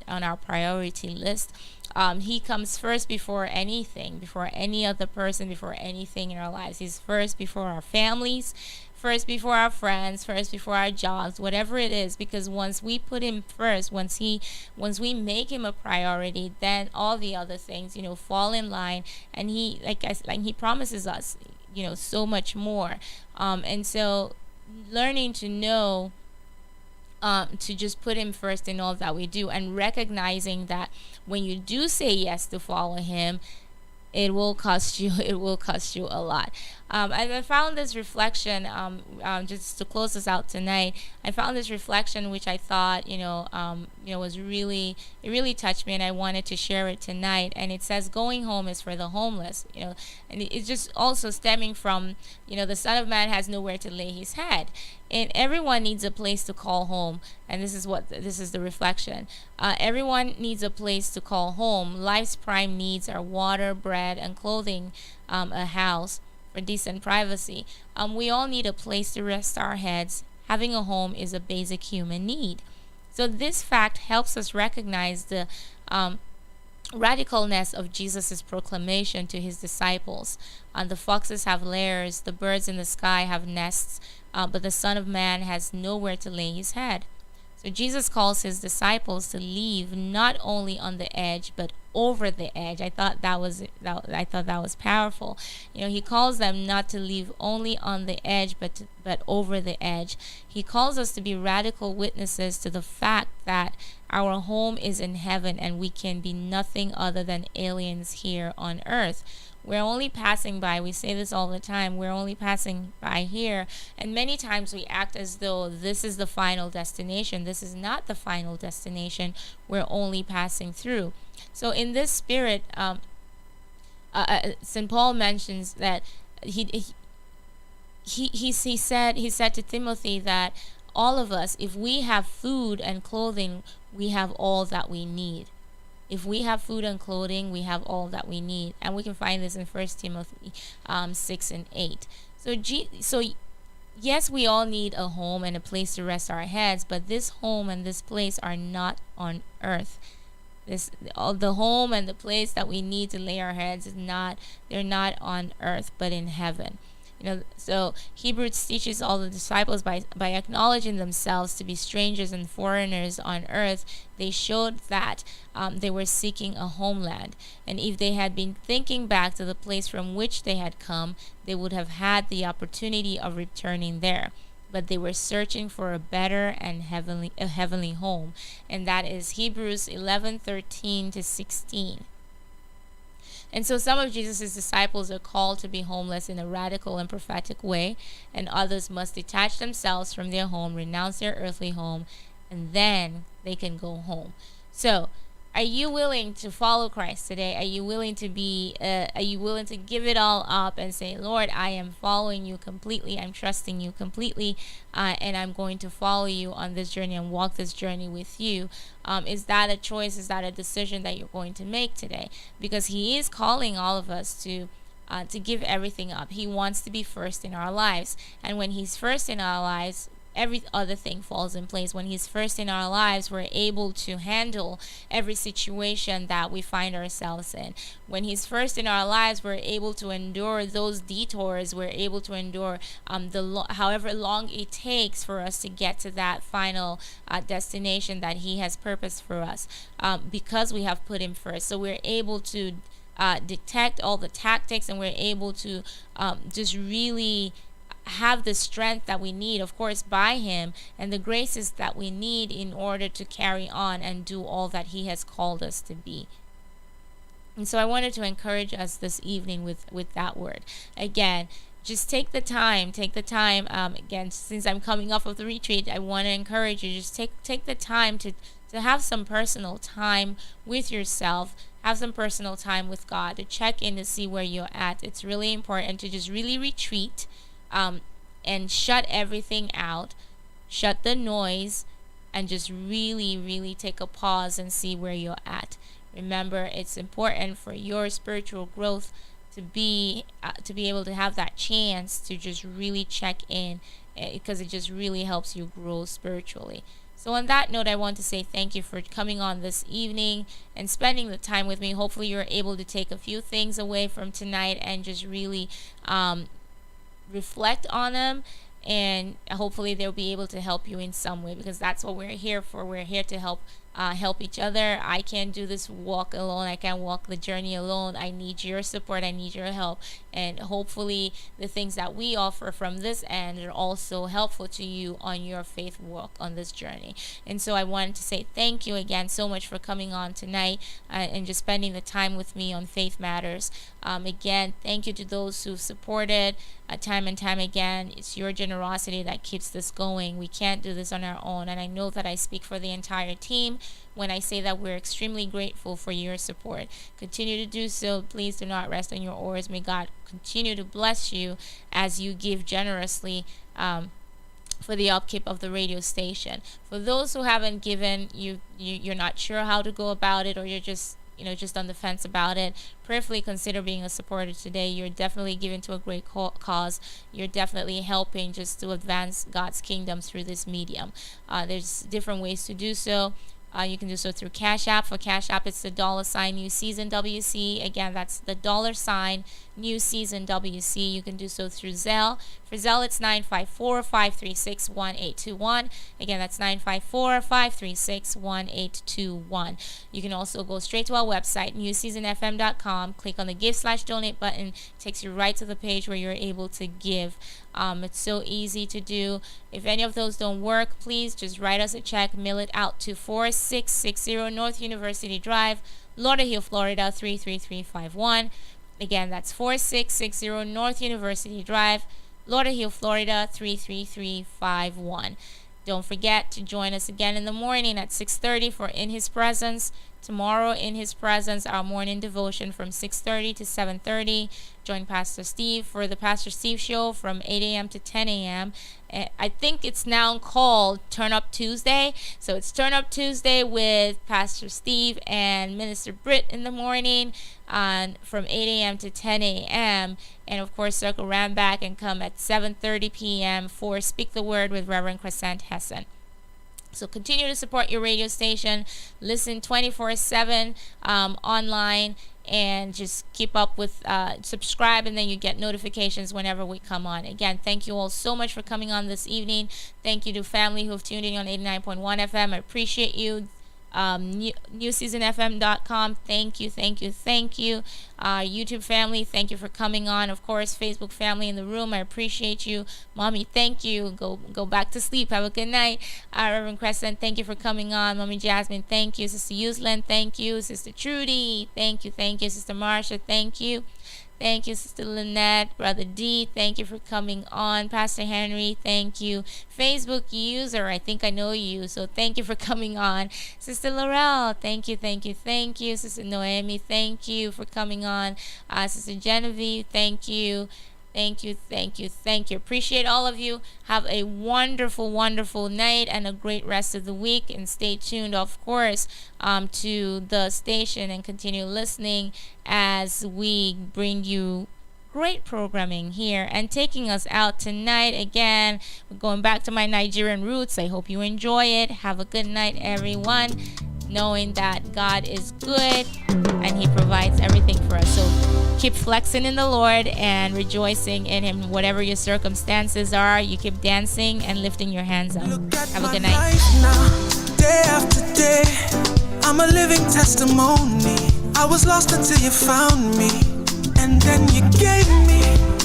our priority list. He comes first before anything, before any other person, before anything in our lives. He's first before our families, first before our friends, first before our jobs, whatever it is. Because once we put Him first, once we make Him a priority, then all the other things, fall in line. And He, He promises us, so much more. And so learning to know, to just put Him first in all that we do, and recognizing that when you do say yes to follow Him, it will cost you a lot. And I found this reflection, just to close us out tonight. I found this reflection which I thought was really, it really touched me, and I wanted to share it tonight. And it says, going home is for the homeless. And it's just also stemming from, the Son of Man has nowhere to lay His head, and everyone needs a place to call home. And this is the reflection. Everyone needs a place to call home. Life's prime needs are water, bread, and clothing, a house for decent privacy. We all need a place to rest our heads. Having a home is a basic human need. So this fact helps us recognize the radicalness of Jesus' proclamation to His disciples. The foxes have lairs, the birds in the sky have nests, but the Son of Man has nowhere to lay His head. So Jesus calls His disciples to leave not only on the edge, but over the edge. I thought that was powerful. He calls them not to leave only on the edge, but over the edge. He calls us to be radical witnesses to the fact that our home is in heaven, and we can be nothing other than aliens here on earth. We're only passing by. We say this all the time. We're only passing by here. And many times we act as though this is the final destination. This is not the final destination. We're only passing through. So in this spirit, St. Paul mentions that he said to Timothy that all of us, if we have food and clothing, we have all that we need. If we have food and clothing, we have all that we need. And we can find this in 1 Timothy 6 and 8. So yes, we all need a home and a place to rest our heads, but this home and this place are not on earth. This all the home and the place that we need to lay our heads is not, they're not on earth but in heaven. So Hebrews teaches all the disciples by acknowledging themselves to be strangers and foreigners on earth, they showed that they were seeking a homeland. And if they had been thinking back to the place from which they had come, they would have had the opportunity of returning there. But they were searching for a better and heavenly home, and that is Hebrews 11:13 to 16. And so some of Jesus' disciples are called to be homeless in a radical and prophetic way, and others must detach themselves from their home, renounce their earthly home, and then they can go home. So, are you willing to follow Christ today? Are you willing to give it all up and say, Lord, I am following you completely. I'm trusting you completely, and I'm going to follow you on this journey and walk this journey with you. Is that a choice? Is that a decision that you're going to make today? Because He is calling all of us to give everything up. He wants to be first in our lives, and when He's first in our lives, every other thing falls in place. When He's first in our lives, we're able to handle every situation that we find ourselves in. When He's first in our lives, we're able to endure those detours. We're able to endure however long it takes for us to get to that final destination that He has purposed for us, because we have put Him first. So we're able to detect all the tactics, and we're able to just really have the strength that we need, of course, by Him, and the graces that we need in order to carry on and do all that He has called us to be. And so I wanted to encourage us this evening with that word. Again, just take the time. Again, since I'm coming off of the retreat, I want to encourage you, just take the time to have some personal time with yourself, have some personal time with God, to check in to see where you're at. It's really important to just really retreat, and shut everything out, shut the noise, and just really, really take a pause and see where you're at. Remember, it's important for your spiritual growth to be able to have that chance to just really check in, because it just really helps you grow spiritually. So on that note, I want to say thank you for coming on this evening and spending the time with me. Hopefully you're able to take a few things away from tonight and just really reflect on them, and hopefully they'll be able to help you in some way, because that's what we're here for. We're here to help each other. I can't do this walk alone. I can't walk the journey alone. I need your support. I need your help. And hopefully the things that we offer from this end are also helpful to you on your faith walk on this journey. And so I wanted to say thank you again so much for coming on tonight and just spending the time with me on Faith Matters. Again, thank you to those who supported time and time again. It's your generosity that keeps this going. We can't do this on our own, and I know that I speak for the entire team when I say that we're extremely grateful for your support. Continue to do so. Please do not rest on your oars. May God continue to bless you as you give generously for the upkeep of the radio station. For those who haven't given, you're not sure how to go about it, or you're just on the fence about it, prayerfully consider being a supporter today. You're definitely giving to a great cause. You're definitely helping just to advance God's kingdom through this medium. There's different ways to do so. You can do so through Cash App. For Cash App, it's the $, New Season WC. Again, that's the $, New Season WC. You can do so through Zelle. For Zelle, it's 954-536-1821. Again, that's 954-536-1821. You can also go straight to our website, newseasonfm.com. Click on the Give/Donate button. It takes you right to the page where you're able to give. It's so easy to do. If any of those don't work, please just write us a check, mail it out to 4660 North University Drive, Lauderhill, Florida 33351. Again, that's 4660 North University Drive, Lauderhill, Florida 33351. Don't forget to join us again in the morning at 6:30 for In His Presence. Tomorrow in his presence, our morning devotion from 6:30 to 7:30. Join Pastor Steve for the Pastor Steve Show from 8 a.m. to 10 a.m. I think it's now called Turn Up Tuesday. So it's Turn Up Tuesday with Pastor Steve and Minister Britt in the morning from 8 a.m. to 10 a.m. And of course, circle around back and come at 7:30 p.m. for Speak the Word with Reverend Crescent Hessen. So continue to support your radio station. Listen 24/7 online, and just keep up with subscribe, and then you get notifications whenever we come on. Again, thank you all so much for coming on this evening. Thank you to family who have tuned in on 89.1 FM. I appreciate you. NewSeasonFM.com. Thank you. YouTube family, thank you for coming on. Of course, Facebook family in the room, I appreciate you. Mommy, thank you. Go back to sleep. Have a good night. Reverend Crescent, thank you for coming on. Mommy Jasmine, thank you. Sister Yusland, thank you. Sister Trudy, thank you. Sister Marsha, thank you. Thank you, Sister Lynette. Brother D, thank you for coming on. Pastor Henry, thank you. Facebook user, I think I know you, so thank you for coming on. Sister Laurel, thank you. Sister Noemi, thank you for coming on. Sister Genevieve, thank you. Appreciate all of you. Have a wonderful night and a great rest of the week, and stay tuned, of course, to the station and continue listening as we bring you great programming here. And taking us out tonight, again, we're going back to my Nigerian roots. I hope you enjoy it. Have a good night, everyone, knowing that God is good and He provides everything for us. So keep flexing in the Lord and rejoicing in Him. Whatever your circumstances are, you keep dancing and lifting your hands up. Have a good night. Now, day after day, I'm a living testimony. I was lost until you found me, and then you gave me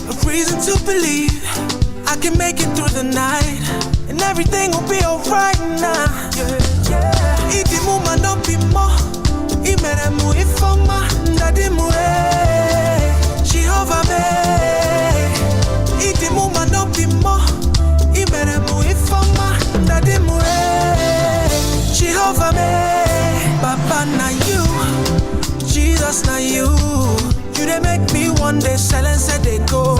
a reason to believe I can make it through the night, and everything will be alright now. Idimu manopi mo, imeremu ifoma, ndadimu Jehovah me. Idimu manopi mo, imeremu ifoma, ndadimu Jehovah me. Papa na you, Jesus na you. You they make me one day silence and they go.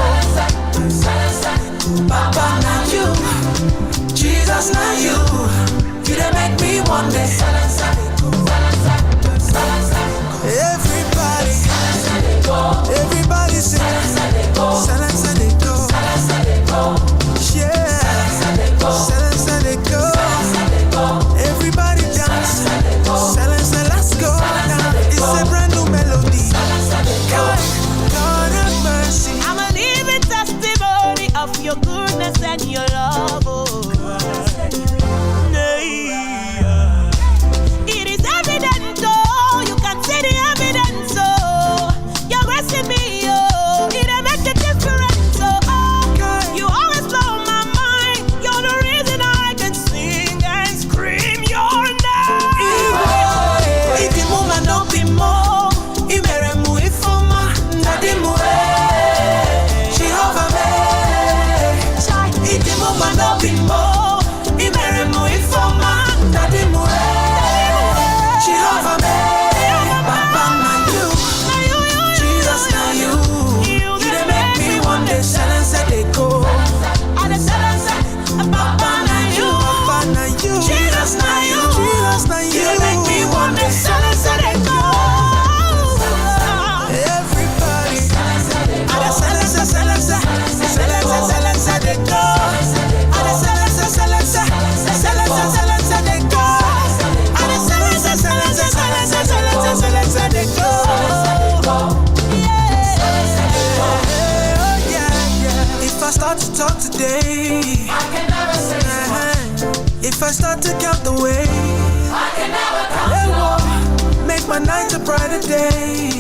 Papa na you, Jesus na you. You they make me one day. Everybody sing. Silence and they go. Yeah. Silence and they go. Everybody dance. Silence and let's go. Now it's a brand new melody. God have mercy. I'm a living testimony of your goodness and your love. It is evident, oh, you can see the evidence, oh. You're resting me, oh, it makes a difference, oh. You always blow my mind. You're the reason I can sing and scream your name. today. I can never say so. If I start to count the ways, I can never count them all. make my night a brighter day.